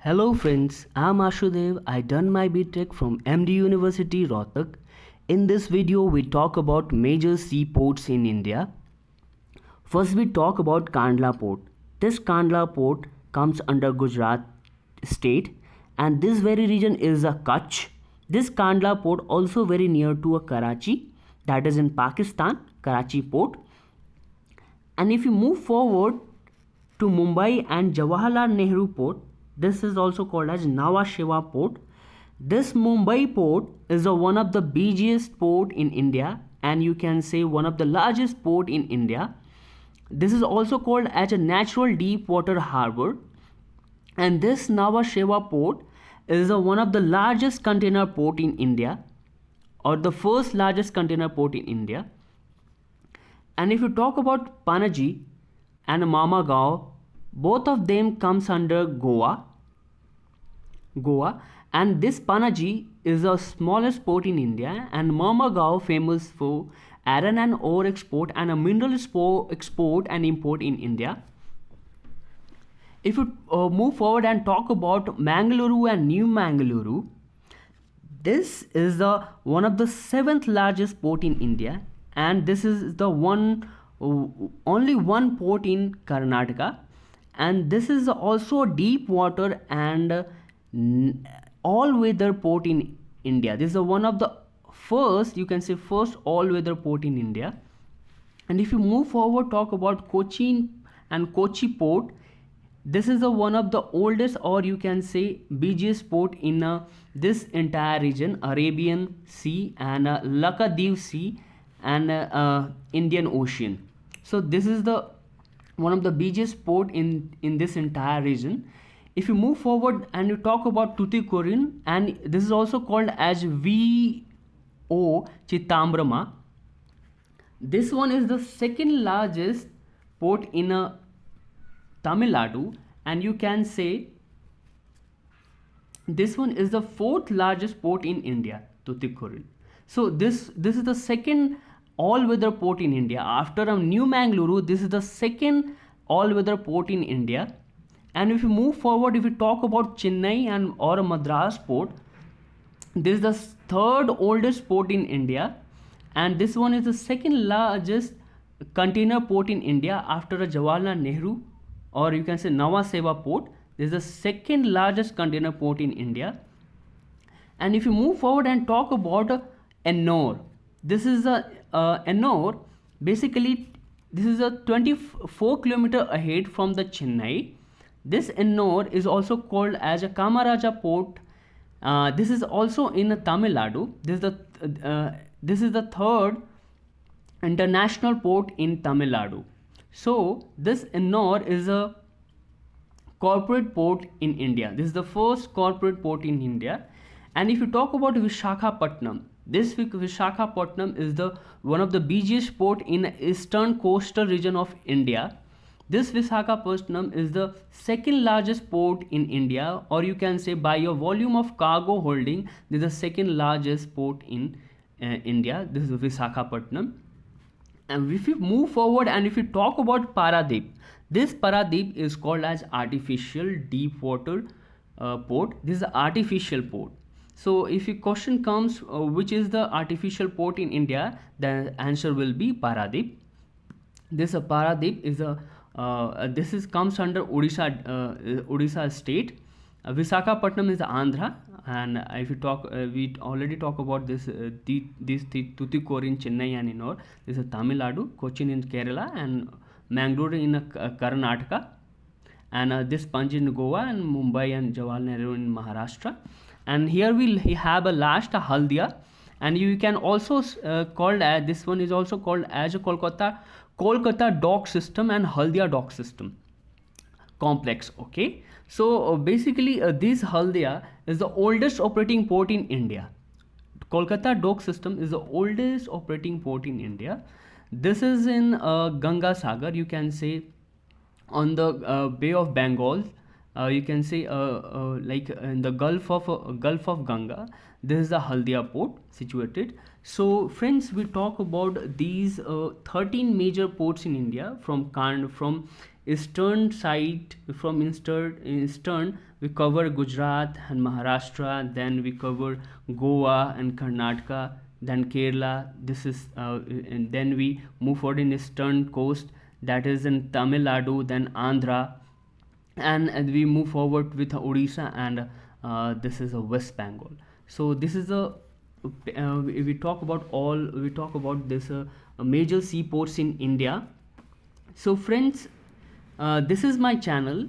Hello friends, I'm Ashudev. I done my BTech from MD University Rohtak. In this video we talk about major seaports in India. First we talk about Kandla port. This Kandla port comes under Gujarat state and this very region is a Kutch. This Kandla port also very near to a Karachi, that is in Pakistan, Karachi port. And if you move forward to Mumbai and Jawaharlal Nehru port, this is also called as Nhava Sheva port. This Mumbai port is one of the busiest port in India and you can say one of the largest port in India. This is also called as a natural deep water harbor, and this Nhava Sheva port is one of the largest container port in India, or the first largest container port in India. And if you talk about Panaji and Mamagaon, both of them comes under Goa, and this Panaji is the smallest port in India, and Mamagaon famous for iron and ore export and a mineral export and import in India. If you move forward and talk about Mangaluru and New Mangaluru, this is the one of the seventh largest port in India, and this is the only one port in Karnataka, and this is also deep water and all weather port in India. This is one of the first, you can say first all weather port in India. And if you move forward, talk about Cochin and Kochi port, this is one of the oldest, or you can say busiest port in this entire region, Arabian Sea and Lakshadweep Sea and Indian Ocean. So this is the one of the busiest port in this entire region. If you move forward and you talk about Tuticorin, and this is also called as V.O. Chittambrama. This one is the second largest port in Tamil Nadu, and you can say this one is the fourth largest port in India, Tuticorin. So this is the second all-weather port in India. After New Mangaluru, this is the second all-weather port in India. And if you move forward, if you talk about Chennai and or Madras port, this is the third oldest port in India, and this one is the second largest container port in India after Jawaharlal Nehru, or you can say Nhava Sheva port. This is the second largest container port in India. And if you move forward and talk about Ennore, this is Ennore. Basically, this is a 24 kilometer ahead from the Chennai. This Ennore is also called as a Kamaraja port. This is also in Tamil Nadu. This is the third international port in Tamil Nadu. So this Ennore is a corporate port in India. This is the first corporate port in India. And if you talk about Visakhapatnam, this Visakhapatnam is the one of the busiest port in eastern coastal region of India. This Visakhapatnam is the second largest port in India, or you can say by your volume of cargo holding, this is the second largest port in India. This is Visakhapatnam. And if you move forward and if you talk about Paradip, this Paradip is called as artificial deep water port. This is an artificial port. So if your question comes, which is the artificial port in India, the answer will be Paradip. This Paradip is comes under Odisha state. Visakhapatnam is Andhra, and if you talk, we already talk about this Tuticorin, Chennai and Ennore. This is Tamil Nadu, Cochin in Kerala, and Mangalore in Karnataka, and this Panji in Goa, and Mumbai and Jawaharlal Nehru in Maharashtra. And here we have a last Haldia, and you can also called as, this one is also called as a Kolkata dock system and Haldia dock system complex. Okay, so basically this Haldia is the oldest operating port in India. Kolkata dock system is the oldest operating port in India. This is in Ganga Sagar, you can say on the Bay of Bengal. You can say like in the Gulf of Ganga. This is the Haldia port situated. So friends, we talk about these 13 major ports in India from eastern side, from eastern we cover Gujarat and Maharashtra, then we cover Goa and Karnataka, then Kerala. This is and then we move forward in eastern coast, that is in Tamil Nadu, then Andhra, and we move forward with Odisha, and this is a West Bengal. So this is we talk about this major seaports in India. So friends, this is my channel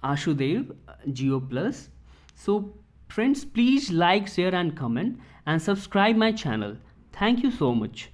Ashudev Geo Plus. So friends, please like, share and comment and subscribe my channel. Thank you so much.